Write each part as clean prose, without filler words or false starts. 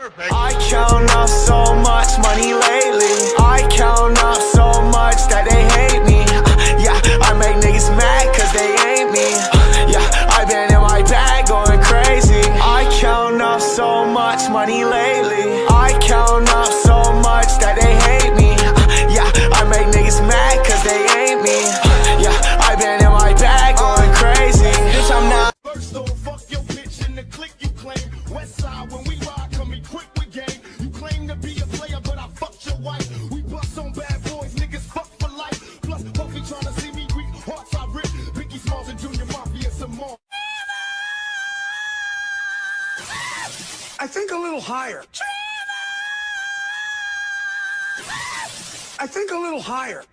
I count up so much money lately. I count up so much that they hate me. Yeah, I make niggas mad cause they ain't me. Yeah, I been in my bag going crazy. I count up so much money lately. I count up so much that they hate me. Yeah, I make niggas mad cause they ain't me. Yeah, I been in my bag going crazy. Bitch, I'm not. First off, fuck your bitch in the clique you claim. West side when we ride, come equipped with game. You claim to be a player, but I fucked your wife. We bust on bad boys, niggas fuck for life. Plus, Puffy tryna see me weak, hearts I rip. Biggie Smalls and Junior Mafia some more. I think a little higher. I think a little higher.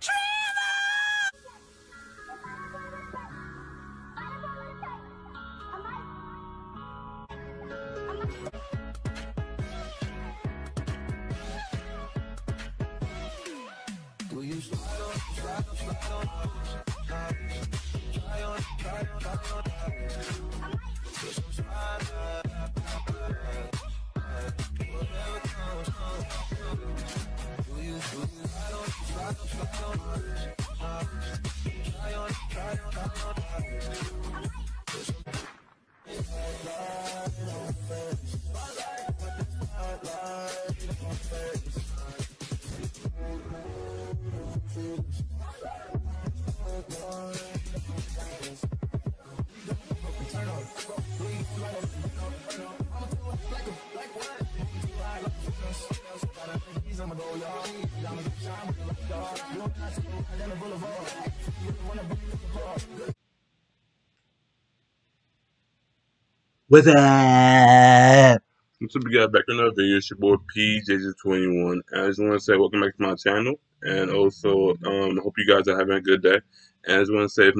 What's up? What's up, you guys? Back in another video. It's your boy PJJ21. And I just want to say welcome back to my channel, and also I hope you guys are having a good day. And I just want to say if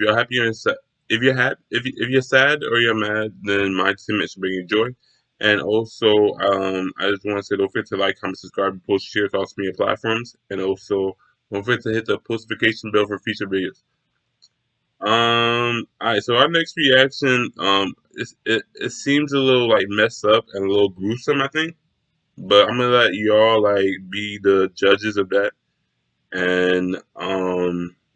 you're happy and sad, if you're sad or you're mad, then my sentiment should bring you joy. And also I just want to say don't forget to like, comment, subscribe, post, share to all media platforms, and also don't forget to hit the notification bell for future videos. Alright, so our next reaction, it seems a little like messed up and a little gruesome, I think. But I'm gonna let y'all like be the judges of that. And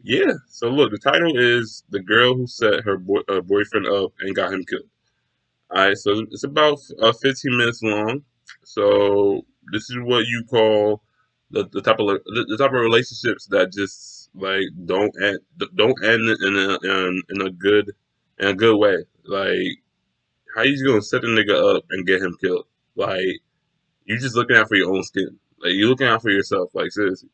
yeah. So look, the title is "The Girl Who Set Her Boyfriend Up and Got Him Killed." Alright, so it's about 15 minutes long. So this is what you call the type of relationships that just like don't end in a good way. Like, how you just gonna set a nigga up and get him killed? Like, you just looking out for your own skin. Like, you looking out for yourself. Like, seriously.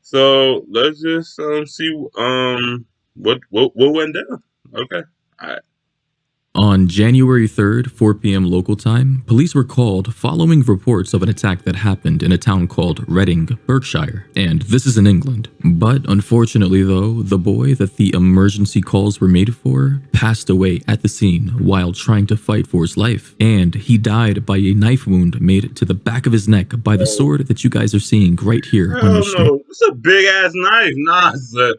So let's just see what went down. Okay. All right. On January 3rd, 4 p.m. local time, police were called following reports of an attack that happened in a town called Reading, Berkshire, and this is in England. But unfortunately though, the boy that the emergency calls were made for passed away at the scene while trying to fight for his life, and he died by a knife wound made to the back of his neck by the sword that you guys are seeing right here on your screen. No, it's a big ass knife. Nah, son.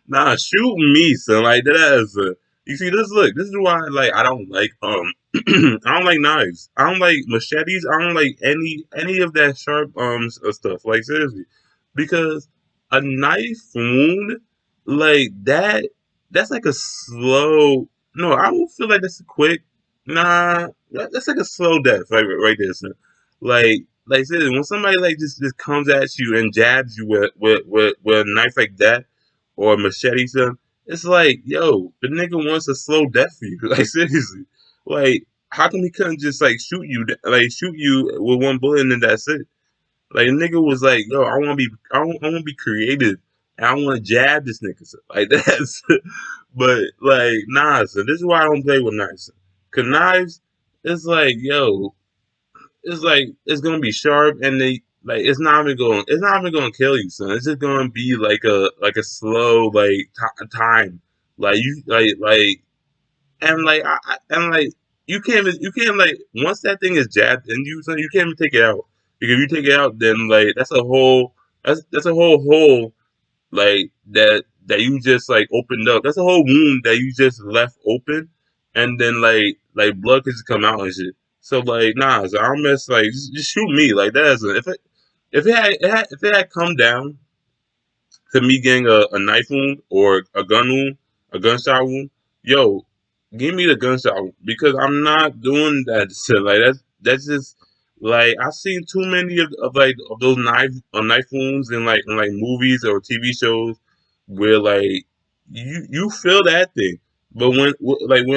Nah, shoot me, son. Like that. You see, this is why like I don't like I don't like knives. I don't like machetes. I don't like any of that sharp stuff. Like, seriously. Because a knife wound like that's like a slow, no, I don't feel like that's a quick, nah, that's like a slow death right there, son. Like seriously, when somebody like just comes at you and jabs you with a knife like that or a machete, son, it's like, yo, the nigga wants a slow death for you. Like, seriously. Like, how come he couldn't just, like, shoot you with one bullet and then that's it? Like, the nigga was like, yo, I want to be creative. And I want to jab this nigga. So, like, that's, but, like, nah, so this is why I don't play with knives. Because knives, it's like, yo, it's like, it's going to be sharp and like it's not even gonna kill you, son. It's just gonna be like a slow time, like you and like you can't like once that thing is jabbed in you, son, you can't even take it out, because if you take it out, then like that's a whole hole like that you just like opened up. That's a whole wound that you just left open, and then like blood can just come out and shit. So like, nah, so I don't mess like just shoot me like that. If it had come down to me getting a knife wound or a gun wound, a gunshot wound, yo, give me the gunshot wound because I'm not doing that shit. Like that's just like I've seen too many of like of those knife wounds in like movies or TV shows where like you feel that thing, but when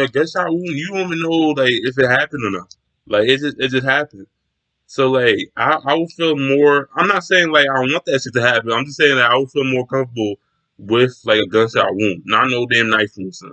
a gunshot wound, you don't even know like if it happened or not. Like it just happened. So like I would feel more. I'm not saying like I want that shit to happen. I'm just saying that I would feel more comfortable with like a gunshot wound, not no damn knife wound. Son.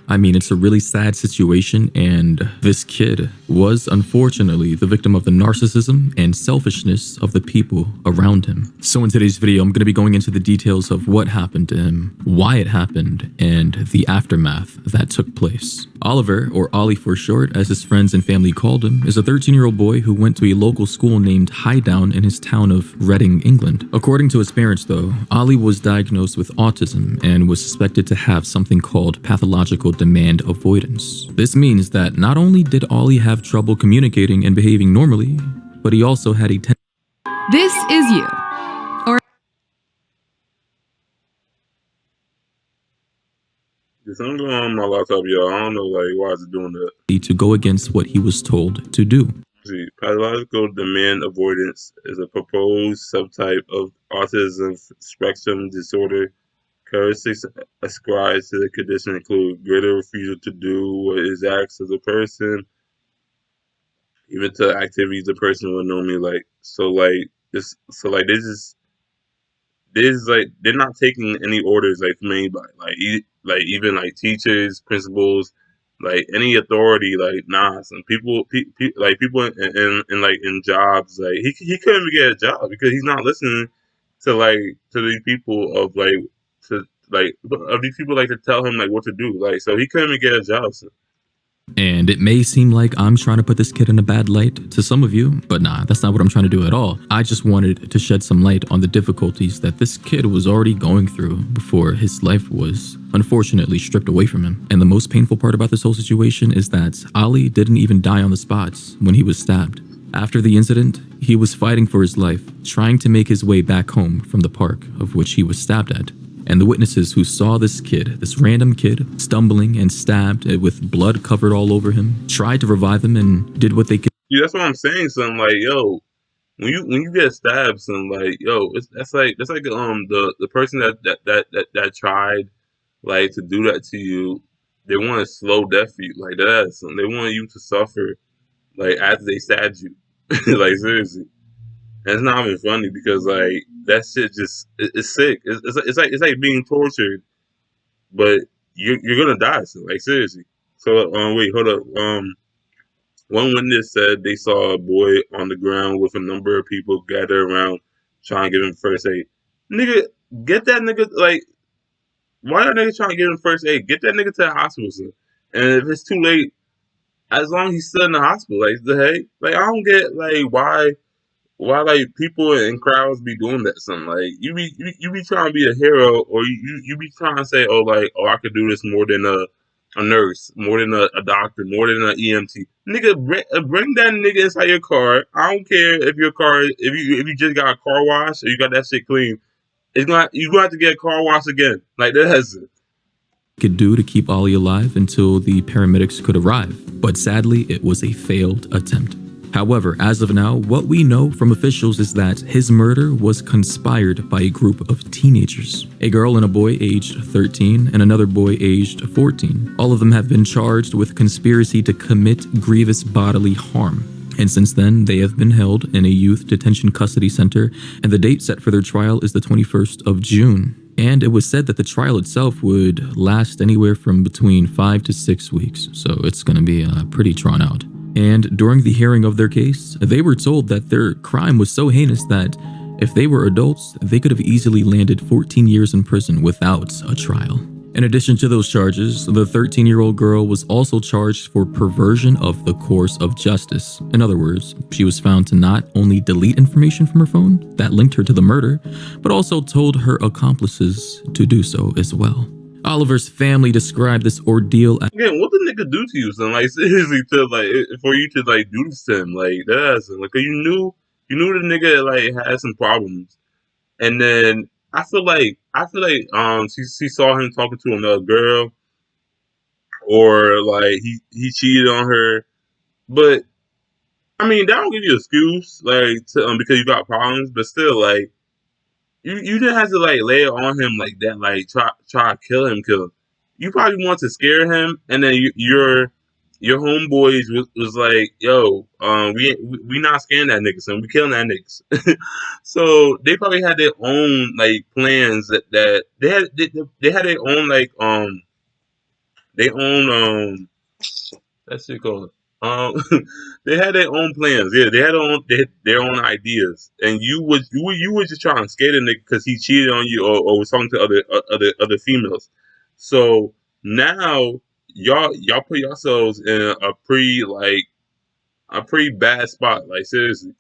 I mean, it's a really sad situation, and this kid was unfortunately the victim of the narcissism and selfishness of the people around him. So in today's video, I'm going to be going into the details of what happened to him, why it happened, and the aftermath that took place. Oliver, or Ollie for short, as his friends and family called him, is a 13-year-old boy who went to a local school named Highdown in his town of Reading, England. According to his parents, though, Ollie was diagnosed with autism and was suspected to have something called pathological demand avoidance. This means that not only did Ollie have trouble communicating and behaving normally, but he also had a This is you. There's something going on my laptop, y'all. I don't know like why is it doing that. to go against what he was told to do. See, pathological demand avoidance is a proposed subtype of autism spectrum disorder. Characteristics ascribed to the condition include greater refusal to do what is asked of the person, even to activities the person would normally like. So like this, so like this is like they're not taking any orders like from anybody, like even like teachers, principals, like any authority. Like nah, some like people in like in jobs, like he couldn't even get a job because he's not listening to these people of like to like of these people like to tell him like what to do. Like so he couldn't even get a job. So. And it may seem like I'm trying to put this kid in a bad light to some of you, but nah, that's not what I'm trying to do at all. I just wanted to shed some light on the difficulties that this kid was already going through before his life was unfortunately stripped away from him. And the most painful part about this whole situation is that Ollie didn't even die on the spot when he was stabbed. After the incident, he was fighting for his life, trying to make his way back home from the park of which he was stabbed at. And the witnesses who saw this random kid, stumbling and stabbed with blood covered all over him, tried to revive him and did what they could. Yeah, that's what I'm saying, son. Like, yo, when you get stabbed, son, like, yo, that's like the person that tried like to do that to you, they want a slow death for you, like that, son. They want you to suffer, like after they stabbed you, like seriously. And it's not even funny because like that shit it's sick. It's like being tortured, but you're gonna die. So like seriously. So wait, hold up. One witness said they saw a boy on the ground with a number of people gathered around trying to give him first aid. Nigga, get that nigga like why are niggas trying to give him first aid? Get that nigga to the hospital, son. And if it's too late, as long as he's still in the hospital, like the hey, like I don't get like why like people in crowds be doing that something like you be trying to be a hero or you be trying to say oh I could do this more than a nurse, more than a doctor, more than an EMT. Nigga, bring that nigga inside your car. I don't care if your car if you just got a car wash or you got that shit clean. You're gonna have to get a car wash again. Like that's it. Could do to keep Ollie alive until the paramedics could arrive, but sadly it was a failed attempt. However, as of now, what we know from officials is that his murder was conspired by a group of teenagers. A girl and a boy aged 13 and another boy aged 14. All of them have been charged with conspiracy to commit grievous bodily harm. And since then, they have been held in a youth detention custody center, and the date set for their trial is the 21st of June. And it was said that the trial itself would last anywhere from between 5 to 6 weeks, so it's going to be pretty drawn out. And during the hearing of their case, they were told that their crime was so heinous that if they were adults, they could have easily landed 14 years in prison without a trial. In addition to those charges, the 13-year-old girl was also charged for perversion of the course of justice. In other words, she was found to not only delete information from her phone that linked her to the murder, but also told her accomplices to do so as well. Oliver's family described this ordeal as Again, what the nigga do to you, son? Like seriously, to like for you to like do this to him, like that's like you knew the nigga like had some problems, and then I feel like she saw him talking to another girl, or like he cheated on her, but I mean that don't give you an excuse like because you got problems, but still like you didn't have to like lay it on him like that, like try to kill him. You probably want to scare him, and then your homeboys was like, "Yo, we not scaring that nigga, son. We killing that niggas." So they probably had their own like plans that they had their own like their own that's it called. Um, they had their own plans. Yeah, their own ideas, and you were just trying to scare the nigga because he cheated on you or was talking to other females. So now y'all put yourselves in a pretty bad spot. Like seriously.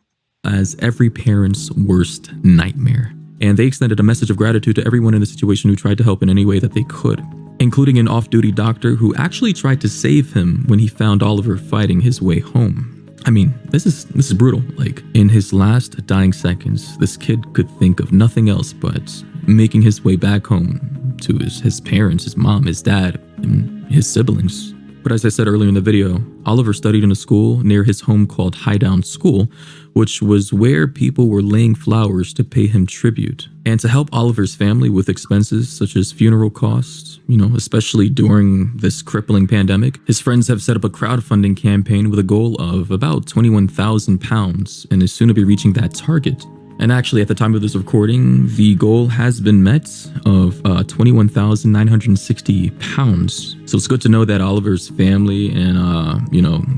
every parent's worst nightmare. And they extended a message of gratitude to everyone in the situation who tried to help in any way that they could, including an off-duty doctor who actually tried to save him when he found Oliver fighting his way home. I mean, this is brutal. Like, in his last dying seconds, this kid could think of nothing else but making his way back home to his parents, his mom, his dad, and his siblings. But as I said earlier in the video, Oliver studied in a school near his home called Highdown School, which was where people were laying flowers to pay him tribute. And to help Oliver's family with expenses such as funeral costs, especially during this crippling pandemic, his friends have set up a crowdfunding campaign with a goal of about £21,000 and is soon to be reaching that target. And actually, at the time of this recording, the goal has been met of £21,960. So it's good to know that Oliver's family and,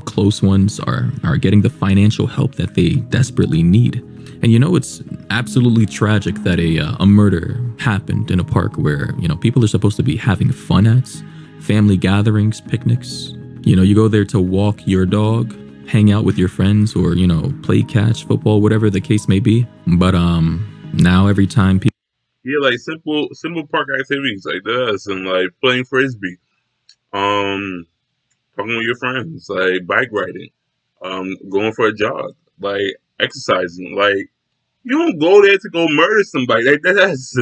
close ones are getting the financial help that they desperately need. And it's absolutely tragic that a murder happened in a park where, people are supposed to be having fun at, family gatherings, picnics. You go there to walk your dog, hang out with your friends, or play catch, football, whatever the case may be. But now every time people Like simple park activities like this, and like playing frisbee, um, talking with your friends, like bike riding, going for a jog, like exercising. Like you don't go there to go murder somebody. Like that's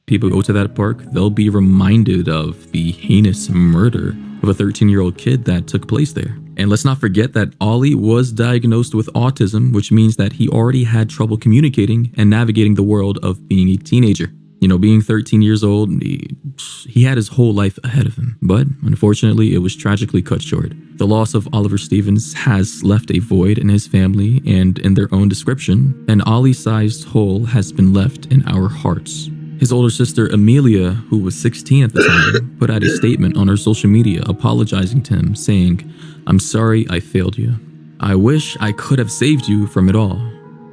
go to that park, they'll be reminded of the heinous murder of a 13-year-old kid that took place there. And let's not forget that Ollie was diagnosed with autism, which means that he already had trouble communicating and navigating the world of being a teenager. Being 13 years old, he had his whole life ahead of him. But unfortunately, it was tragically cut short. The loss of Oliver Stevens has left a void in his family, and in their own description, an Ollie-sized hole has been left in our hearts. His older sister, Amelia, who was 16 at the time, put out a statement on her social media apologizing to him, saying, "I'm sorry I failed you. I wish I could have saved you from it all."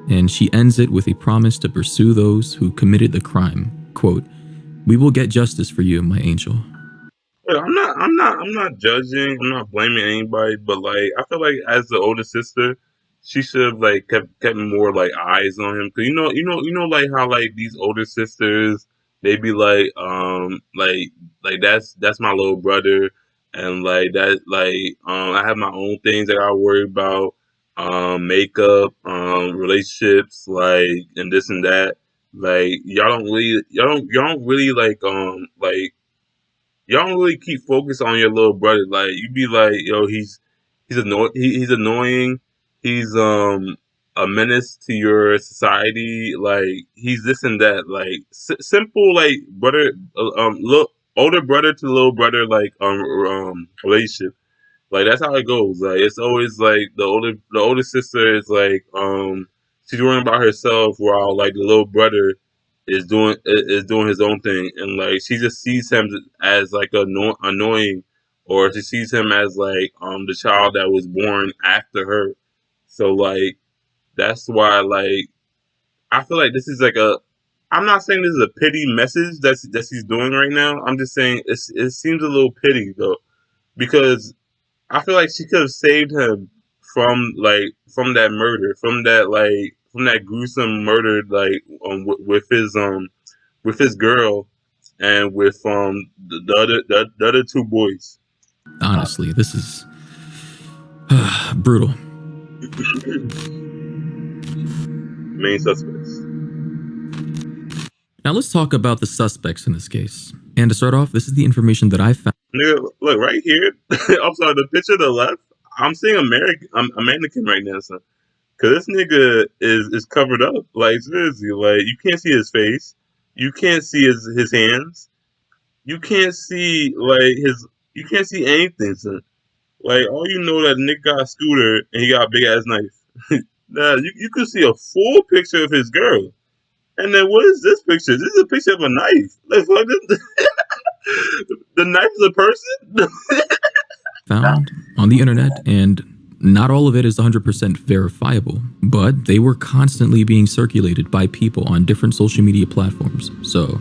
And she ends it with a promise to pursue those who committed the crime. Quote, "We will get justice for you, my angel." Well, I'm not judging. I'm not blaming anybody, but like, I feel like as the older sister, she should have like kept more like eyes on him. Cause like how like these older sisters, they be like that's my little brother, and like that like I have my own things that I worry about, makeup, relationships, like and this and that. Like y'all don't really like y'all don't really keep focus on your little brother. Like you be like, yo, he's annoying. He's a menace to your society. Like he's this and that. Like simple like brother, look older brother to little brother like relationship. Like that's how it goes. Like it's always like the older sister is like she's worrying about herself while like the little brother is doing his own thing, and like she just sees him as like annoying, or she sees him as like the child that was born after her. So like that's why like I feel like this is like a I'm not saying this is a pity message that he's doing right now. I'm just saying it seems a little pity though, because I feel like she could have saved him from that murder, from that gruesome murder, like with his girl, and with the other two boys. Honestly, this is brutal. Main suspects. Now let's talk about the suspects in this case. And to start off, this is the information that I found. Nigga, look right here. I'm sorry, the picture to the left. I'm seeing a mannequin right now, son. Cause this nigga is covered up. Like seriously, like you can't see his face. You can't see his hands. You can't see like his. You can't see anything, son. Like all you know that nigga got a scooter and he got a big ass knife. Nah, you can see a full picture of his girl. And then what is this picture? This is a picture of a knife. Like fuck this. The knife is a person. Found on the internet, and not all of it is 100% verifiable, but they were constantly being circulated by people on different social media platforms. So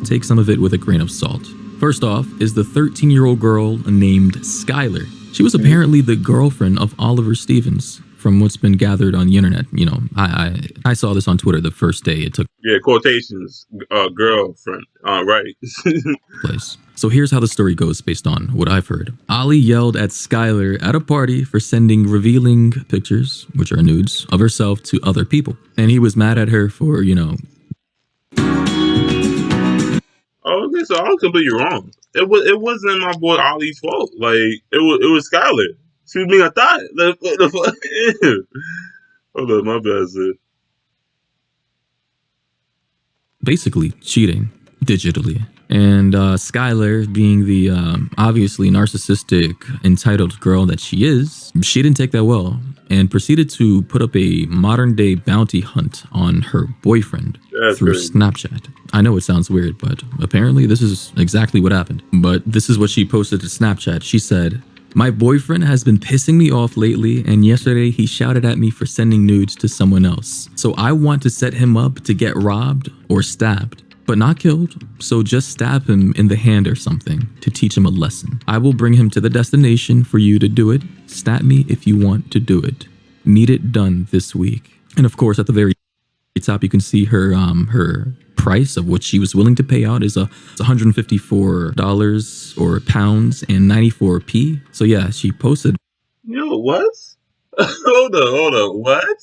take some of it with a grain of salt. First off is the 13-year-old girl named Skylar. She was apparently the girlfriend of Oliver Stevens, from what's been gathered on the internet. You know, I saw this on Twitter the first day it took Quotations, girlfriend. Right. place. So here's how the story goes based on what I've heard. Ollie yelled at Skylar at a party for sending revealing pictures, which are nudes, of herself to other people. And he was mad at her for, Oh, okay, so I was completely wrong. It wasn't my boy Ollie's fault. Like it was Skylar. She was being a thought. Like, what the fuck? Hold on, my bad, sir. basically cheating digitally. And Skylar, being the obviously narcissistic, entitled girl that she is, she didn't take that well and proceeded to put up a modern day bounty hunt on her boyfriend That's through crazy. Snapchat. I know it sounds weird, but apparently this is exactly what happened. But this is what she posted to Snapchat. She said, "My boyfriend has been pissing me off lately, and yesterday he shouted at me for sending nudes to someone else. So I want to set him up to get robbed or stabbed, but not killed. So just stab him in the hand or something to teach him a lesson. I will bring him to the destination for you to do it. Snap me if you want to do it. Need it done this week." And of course, at the very top, you can see her price of what she was willing to pay out is $154 or pounds and 94p. So yeah, she posted. Yo, what? Hold on, what?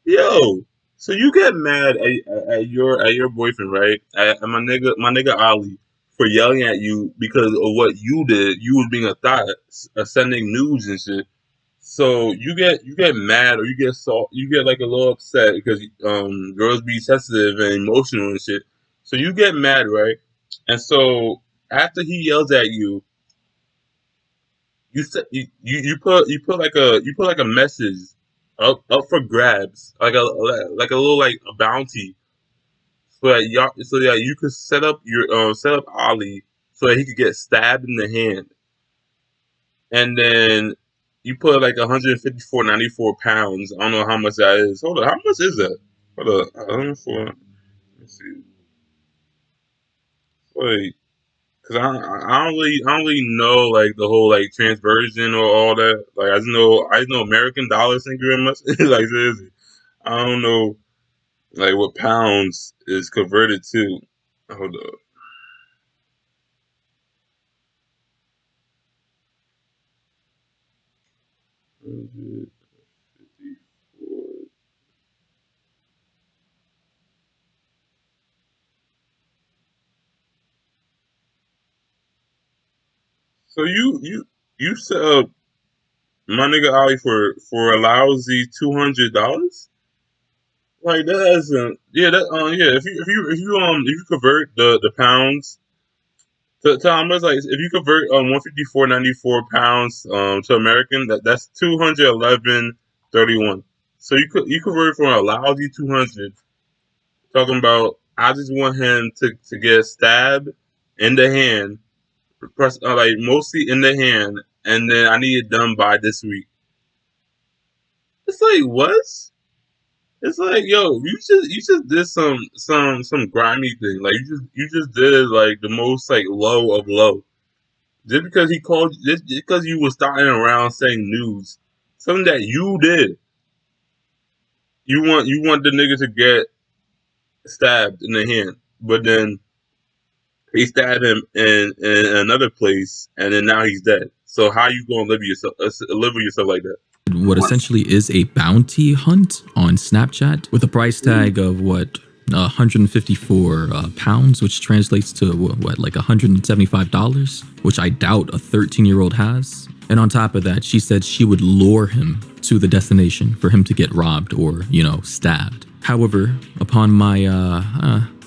Yo, so you get mad at your boyfriend, right? At my nigga Ollie for yelling at you because of what you did. You was being a thought, sending news and shit. So you get mad or you get like a little upset because girls be sensitive and emotional and shit. So you get mad, right? And so after he yells at you, you put like a message up for grabs, like a little like a bounty, so that you could set up Ollie so that he could get stabbed in the hand, and then you put like 154.94 pounds. I don't know how much that is. Hold on, how much is that? Hold on, 104. Let me see. Wait. Cause I don't really know like the whole like transversion or all that. Like I just know American dollars. Thank you very much. Like seriously, I don't know like what pounds is converted to. Hold up. So you set up my nigga Ali for a lousy $200? Like that isn't yeah that yeah if you convert the pounds to how much, like if you convert 154.94 pounds to American, that's 211.31. So you convert from a lousy 200, talking about I just want him to get stabbed in the hand, like mostly in the hand, and then I need it done by this week. It's like what? It's like, yo, you just did some grimy thing. Like you just did like the most like low of low. Just because you was starting around saying news, something that you did. You want the nigga to get stabbed in the hand, but then He stabbed him in another place, and then now he's dead. So how you gonna live with yourself like that? what essentially is a bounty hunt on Snapchat with a price tag of what 154 pounds, which translates to what like $175, which I doubt a 13-year-old has. And on top of that, she said she would lure him to the destination for him to get robbed or, stabbed. However, upon my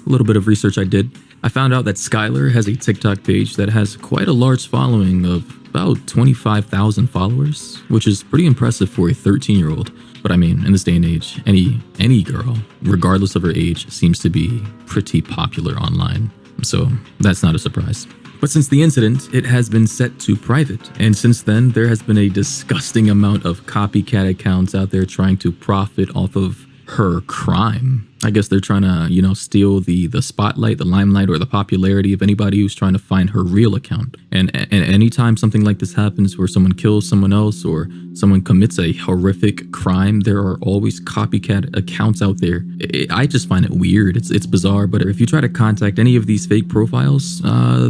little bit of research I did, I found out that Skylar has a TikTok page that has quite a large following of about 25,000 followers, which is pretty impressive for a 13-year-old. But I mean, in this day and age, any girl, regardless of her age, seems to be pretty popular online. So that's not a surprise. But since the incident, it has been set to private. And since then, there has been a disgusting amount of copycat accounts out there trying to profit off of her crime. I guess they're trying to, steal the spotlight, the limelight, or the popularity of anybody who's trying to find her real account. And anytime something like this happens where someone kills someone else or someone commits a horrific crime, there are always copycat accounts out there. I just find it weird. It's bizarre. But if you try to contact any of these fake profiles,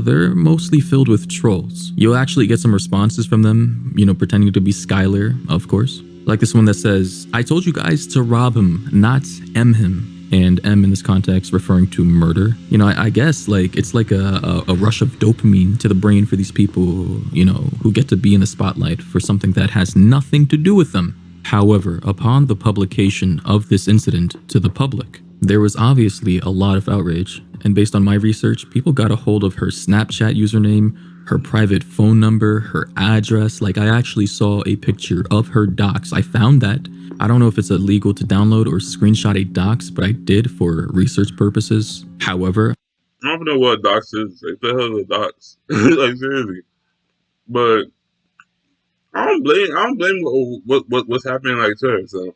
they're mostly filled with trolls. You'll actually get some responses from them, pretending to be Skylar, of course. Like this one that says, "I told you guys to rob him, not M him." And M in this context referring to murder. I guess it's like a rush of dopamine to the brain for these people, who get to be in the spotlight for something that has nothing to do with them. However, upon the publication of this incident to the public, there was obviously a lot of outrage. And based on my research, people got a hold of her Snapchat username, her private phone number, her address. I actually saw a picture of her docs. I found that. I don't know if it's illegal to download or screenshot a docs, but I did for research purposes. However, I don't know what docs is. Like, the hell is a docs? Like, seriously. But I don't blame what's happening like to her. So,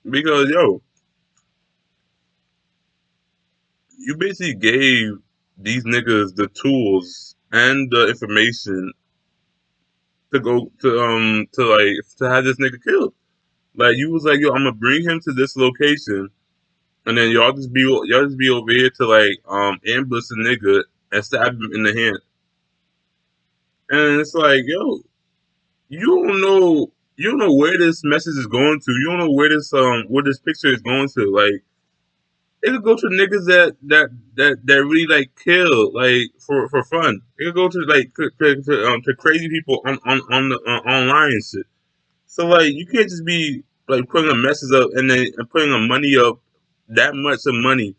because you basically gave these niggas the tools and the information to go to have this nigga killed. Like, you was like, I'm gonna bring him to this location, and then y'all just be over here to ambush a nigga and stab him in the hand. And it's like, you don't know where this message is going to. You don't know where this picture is going to. Like, it could go to niggas that really kill for fun. It could go to crazy people on the online and shit. So you can't just be putting a message up and then putting a money up, that much of money,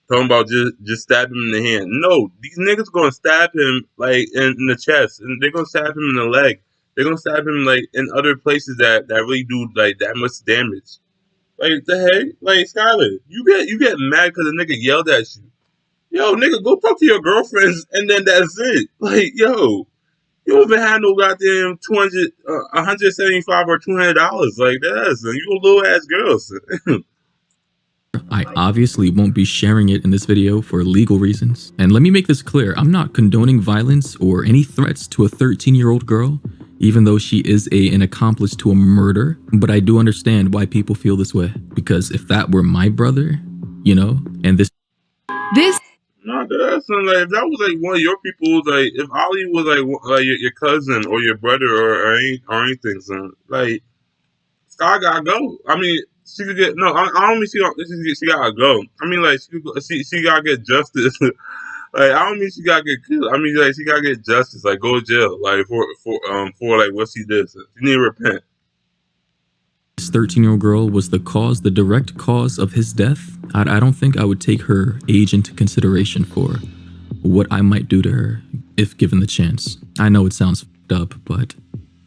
talking about just stab him in the hand. No, these niggas gonna stab him in the chest, and they're gonna stab him in the leg. They're gonna stab him in other places that really do that much damage. Like, the heck, Skylar, you get mad because a nigga yelled at you. Yo, nigga, go talk to your girlfriends, and then that's it. You don't even have no goddamn 175 or $200 like that. So you a little ass girl. So. I obviously won't be sharing it in this video for legal reasons. And let me make this clear, I'm not condoning violence or any threats to a 13-year-old girl, even though she is an accomplice to a murder. But I do understand why people feel this way. Because if that were my brother, and this... No, that's if that was one of your people, if Ali was your cousin or your brother or anything, son, Sky gotta go. I mean, she could get no. I don't mean she gotta go. I mean she gotta get justice. I don't mean she gotta get killed. I mean she gotta get justice. Go to jail. For what she did. So she need to repent. This 13-year-old girl was the direct cause of his death. I don't think I would take her age into consideration for what I might do to her if given the chance. I know it sounds fucked up, but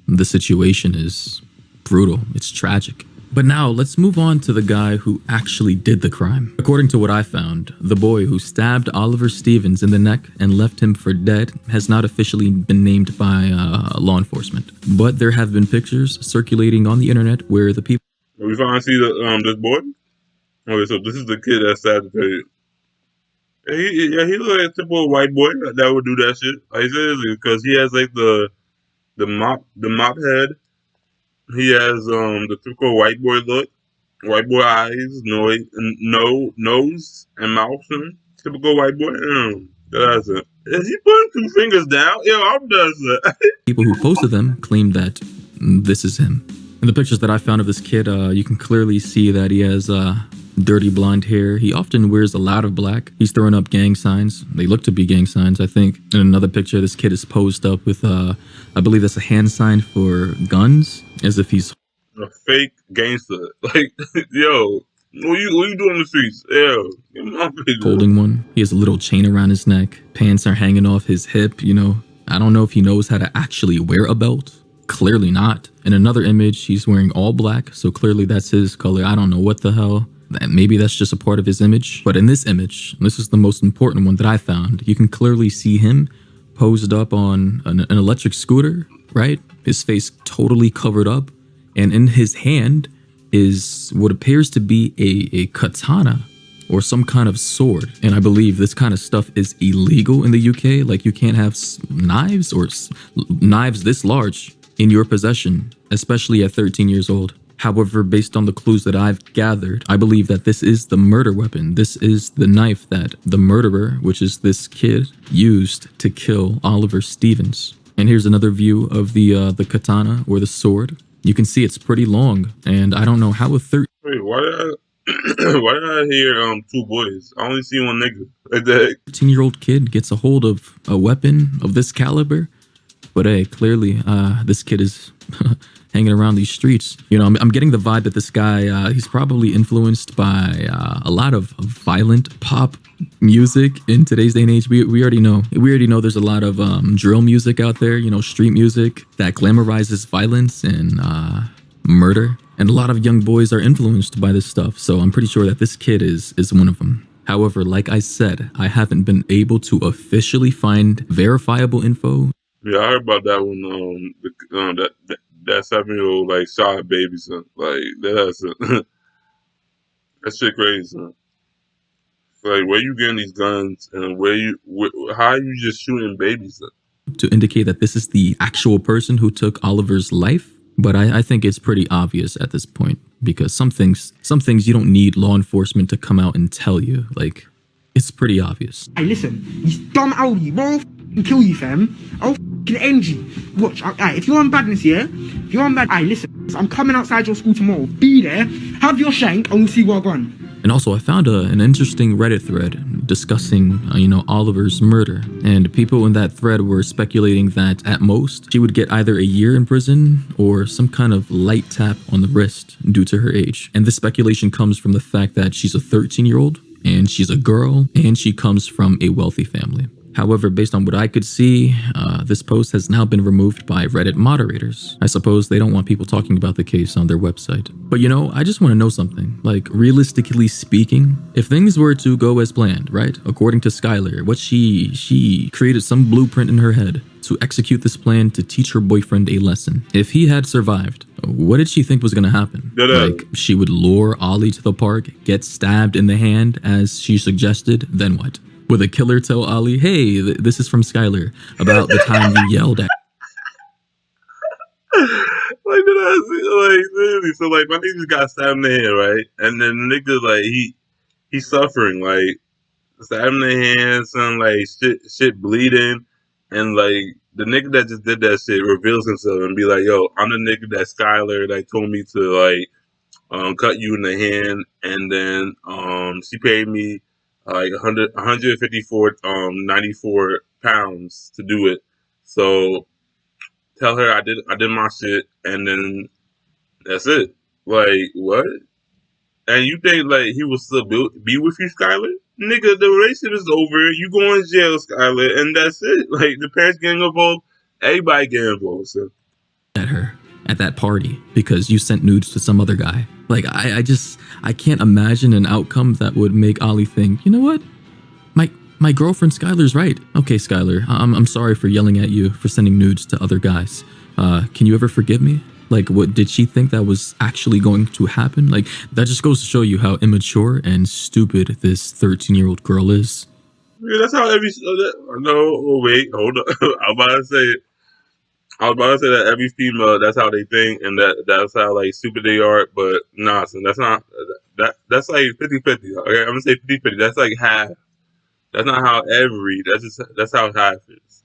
the situation is brutal. It's tragic. But now let's move on to the guy who actually did the crime. According to what I found, the boy who stabbed Oliver Stevens in the neck and left him for dead has not officially been named by law enforcement. But there have been pictures circulating on the internet where the people... We finally see this boy? Okay, so this is the kid that stabbed the pig. He looks like a typical white boy that would do that shit. Seriously, because he has the mop head. He has the typical white boy look, white boy eyes, nose and mouth. Typical white boy. That's it. Is he putting two fingers down? Yo, I'm done, son. People who posted them claim that this is him. In the pictures that I found of this kid, you can clearly see that he has dirty blonde hair. He often wears a lot of black. He's throwing up gang signs. They look to be gang signs, I think. In another picture, this kid is posed up with, I believe that's a hand sign for guns, as if he's A fake gangster. Like, yo, what you doing in the streets? Yo, get my face. holding one. He has a little chain around his neck. Pants are hanging off his hip, you know. I don't know if he knows how to actually wear a belt. Clearly not. In another image, he's wearing all black, so clearly that's his color. I don't know what the hell. Maybe that's just a part of his image. But in this image, and this is the most important one that I found, you can clearly see him posed up on an electric scooter, right? His face totally covered up. And in his hand is what appears to be a katana or some kind of sword. And I believe this kind of stuff is illegal in the UK. Like, you can't have knives or knives this large in your possession, especially at 13 years old. However, based on the clues that I've gathered, I believe that this is the murder weapon. This is the knife that the murderer, which is this kid, used to kill Oliver Stevens. And here's another view of the katana or the sword. You can see it's pretty long, and I don't know how a Wait, why did I, why did I hear two boys? I only see one nigga. Like that. 13-year-old kid gets a hold of a weapon of this caliber. But hey, clearly, this kid is hanging around these streets. You know, I'm getting the vibe that this guy, he's probably influenced by a lot of violent pop music in today's day and age. We already know. We already know there's a lot of drill music out there, you know, street music that glamorizes violence and murder. And a lot of young boys are influenced by this stuff. So I'm pretty sure that this kid is one of them. However, like I said, I haven't been able to officially find verifiable info. Yeah, I heard about that one. That 7-year-old like shot a baby son. Like that's that shit crazy, son. Like, where you getting these guns and how are you just shooting babies son? To indicate that this is the actual person who took Oliver's life. But I think it's pretty obvious at this point, because some things you don't need law enforcement to come out and tell you. Like, it's pretty obvious. Hey, listen, you dumb Audi, bro, I'll f***ing kill you, fam. I'll f***ing end you. Watch, if you're on badness, yeah? If you're on bad, listen, I'm coming outside your school tomorrow. Be there, have your shank, and we'll see what I've gone. And also, I found an interesting Reddit thread discussing, Oliver's murder. And people in that thread were speculating that at most, she would get either a year in prison or some kind of light tap on the wrist due to her age. And this speculation comes from the fact that she's a 13-year-old, and she's a girl, and she comes from a wealthy family. However, based on what I could see, this post has now been removed by Reddit moderators. I suppose they don't want people talking about the case on their website. But I just want to know something. Like, realistically speaking, if things were to go as planned, right? According to Skylar, what she created some blueprint in her head to execute this plan to teach her boyfriend a lesson. If he had survived, what did she think was going to happen? Like, she would lure Ollie to the park, get stabbed in the hand as she suggested, then what? Would the killer tell Ollie, hey, this is from Skylar, about the time you yelled at... Like, literally, so, like, my nigga just got stabbed in the head, right? And then the nigga, like, he's suffering, like, stabbed in the hand, son, like, shit bleeding, and, like, the nigga that just did that shit reveals himself and be like, yo, I'm the nigga that Skylar, like, told me to, like, cut you in the hand, and then, she paid me, like 154, 94 pounds to do it. So tell her I did my shit, and then that's it. Like, what? And you think like he will still be with you, Skylar? Nigga, the relationship is over. You going to jail, Skylar, and that's it. Like, the parents getting involved, everybody getting involved. So. At her at that party because you sent nudes to some other guy. Like, I can't imagine an outcome that would make Ollie think, you know what? My girlfriend Skylar's right. Okay, Skylar, I'm sorry for yelling at you for sending nudes to other guys. Can you ever forgive me? Like, what did she think that was actually going to happen? Like, that just goes to show you how immature and stupid this 13-year-old girl is. Yeah, that's how every... No, wait, hold on. I was about to say that every female, that's how they think, and that's how like stupid they are. But nah, son, that's not that's like 50-50. Okay, I'm gonna say 50-50. That's like half. That's not how every. That's how it happens.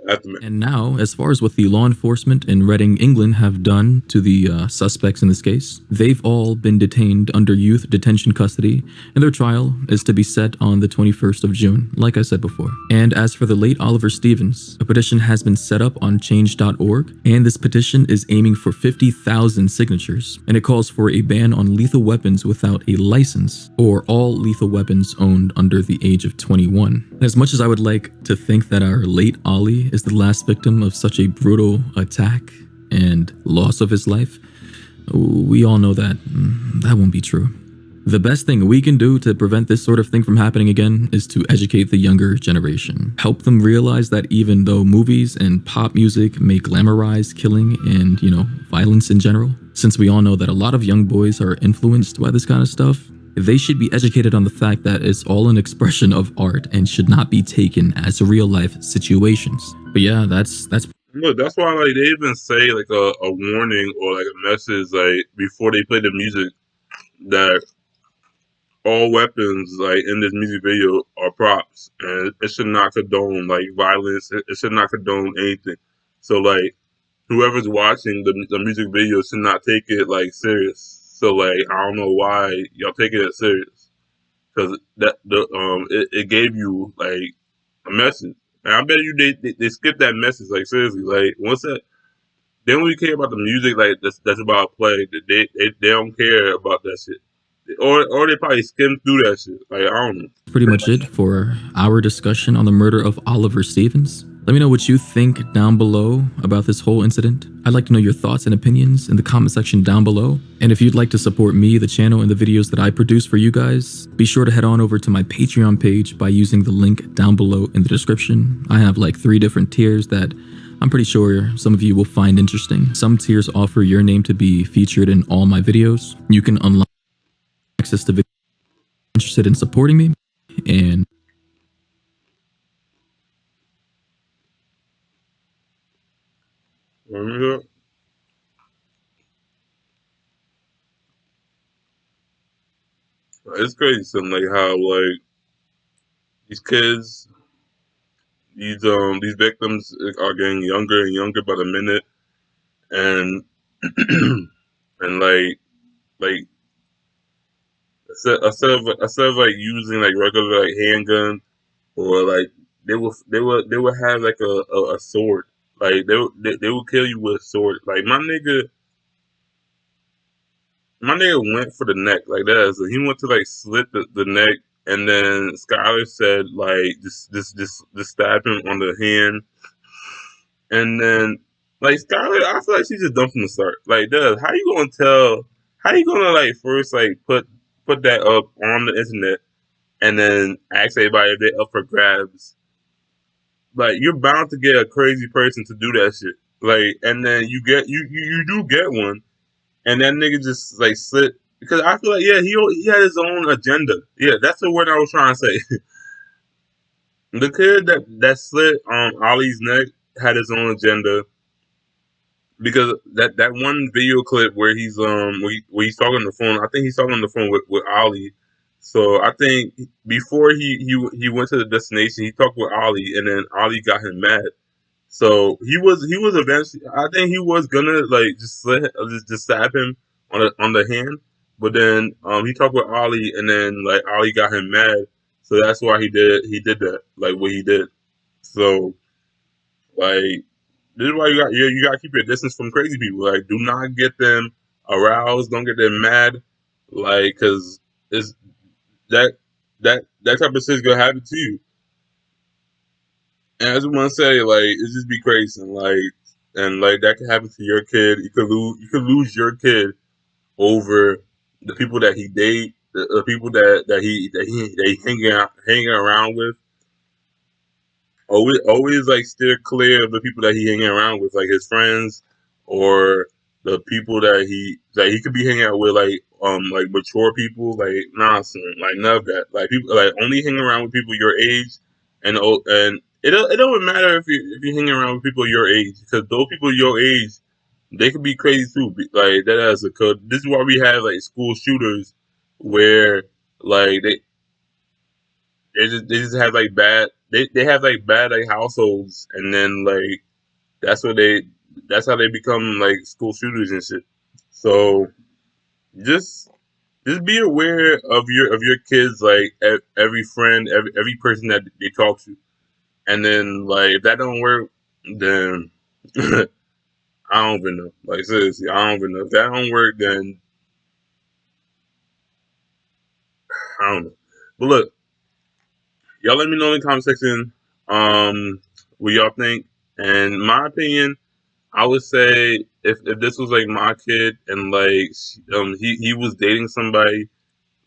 That's the And now, as far as what the law enforcement in Reading, England have done to the suspects in this case, they've all been detained under youth detention custody, and their trial is to be set on the 21st of June, like I said before. And as for the late Oliver Stevens, a petition has been set up on change.org, and this petition is aiming for 50,000 signatures, and it calls for a ban on lethal weapons without a license, or all lethal weapons owned under the age of 21. And as much as I would like to think that our late Ollie is the last victim of such a brutal attack and loss of his life, we all know that that won't be true. The best thing we can do to prevent this sort of thing from happening again is to educate the younger generation. Help them realize that even though movies and pop music may glamorize killing and, violence in general, since we all know that a lot of young boys are influenced by this kind of stuff, they should be educated on the fact that it's all an expression of art and should not be taken as real life situations. But yeah, that's Look, that's why like they even say like a warning or like a message like before they play the music that all weapons like in this music video are props and it should not condone like violence. It should not condone anything. So like whoever's watching the music video should not take it like serious. So like I don't know why y'all taking it serious because it gave you like a message. And I bet you they skipped that message like seriously. Like once that they don't really care about the music like that's about play. They don't care about that shit. Or they probably skimmed through that shit. Like I don't know. pretty much it for our discussion on the murder of Oliver Stevens. Let me know what you think down below about this whole incident. I'd like to know your thoughts and opinions in the comment section down below. And if you'd like to support me, the channel, and the videos that I produce for you guys, be sure to head on over to my Patreon page by using the link down below in the description. I have like 3 different tiers that I'm pretty sure some of you will find interesting. Some tiers offer your name to be featured in all my videos. You can unlock access to videos interested in supporting me, and It's crazy, something like how like these kids, these victims are getting younger and younger by the minute, and and like instead of like using like regular like handgun or like they would have like a sword, like they would kill you with a sword. Like my nigga went for the neck like that. So he went to like slit the neck, and then Skylar said like just stab him on the hand, and then like Skylar, I feel like she's just dumb from the start. Like, how you gonna tell? How you gonna like first like put that up on the internet, and then ask everybody if they up for grabs? Like, you're bound to get a crazy person to do that shit. Like, and then you do get one. And that nigga just like slit because I feel like he had his own agenda. Yeah, that's the word I was trying to say. The kid that slit Ollie's neck had his own agenda because that one video clip where where he's talking on the phone. I think he's talking on the phone with Ollie. So I think before he went to the destination, he talked with Ollie, and then Ollie got him mad. So he was eventually. I think he was gonna like just stab him on the hand, but then he talked with Ollie, and then like Ollie got him mad, so that's why he did that like what he did. So like this is why you got to keep your distance from crazy people. Like do not get them aroused, don't get them mad, like because it's that type of shit's gonna happen to you. And I just want to say, like, it just be crazy, and like that could happen to your kid. You could lose your kid over the people that he date, the people that he hanging around with. Always like steer clear of the people that he hanging around with, like his friends or the people that he could be hanging out with, like mature people, like nonsense, like none of that. Like people like only hang around with people your age, and it don't matter if you hang around with people your age because those people your age they could be crazy too. Like that as a code. This is why we have like school shooters where Like they just have like bad they have like bad like households, and then like that's what they that's how they become like school shooters and shit. So just just be aware of your kids, like every friend, every person that they talk to, and then like if that don't work, then I don't even know. Like seriously, I don't even know. If that don't work, then I don't know. But look, y'all let me know in the comment section what y'all think. And my opinion, I would say if this was like my kid and like he was dating somebody,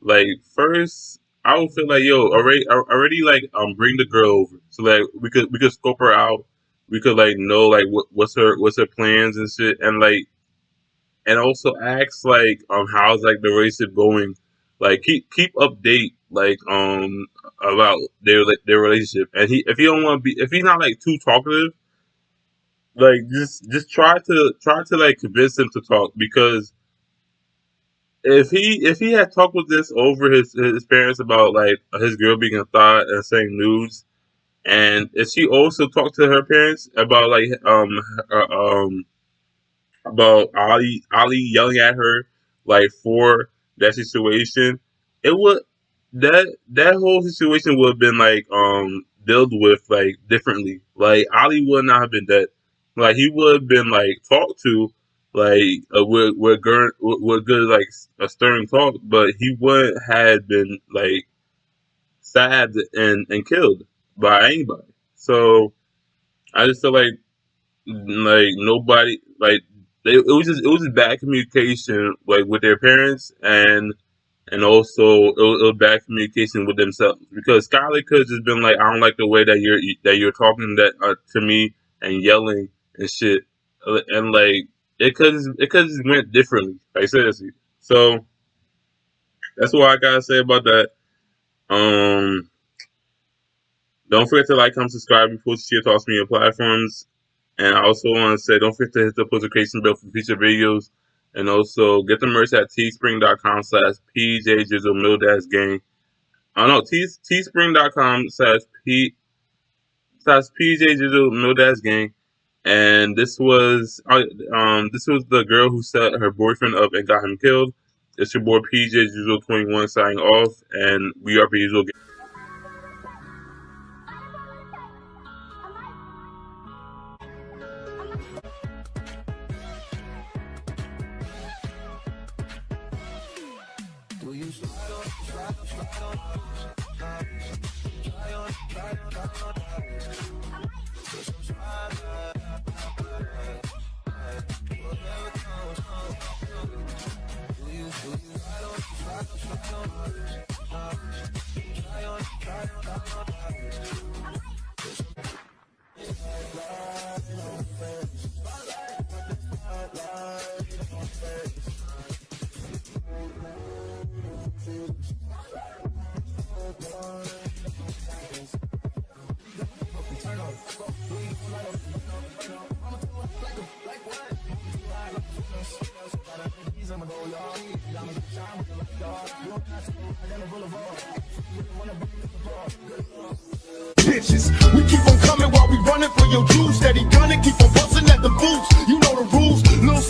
like first I would feel like yo already like bring the girl over so like we could scope her out. We could like know like what's her plans and shit, and like and also ask like how's like the relationship going. Like keep update like about their relationship. And he if he don't want to be if he's not like too talkative, like just try to like convince him to talk, because if he had talked with this over his parents about like his girl being a thought and saying news, and if she also talked to her parents about like about Ali yelling at her like for that situation, it would that whole situation would have been like dealt with like differently. Like Ali would not have been dead. Like he would have been like talked to like with good like a stern talk, but he wouldn't have been like stabbed and killed by anybody. So I just feel like nobody like it was just bad communication like with their parents, and also it was bad communication with themselves, because Skylar could have just been like, I don't like the way that you're talking that to me and yelling and shit, and like it could just went differently, like seriously. So that's what I gotta say about that. um don't forget to like, comment, subscribe, and post your thoughts on your platforms. And I also want to say, don't forget to hit the notification bell for future videos. And also, get the merch at teespring.com/PJ Jizzle I know, teespring.com/PJ Jizzle. And this was the girl who set her boyfriend up and got him killed. It's your boy PJ Jizzle 21 signing off, and we are PJ. Bitches, we keep on coming while we running for your juice. Steady gunning, keep on busting at the boots. You know the rules, little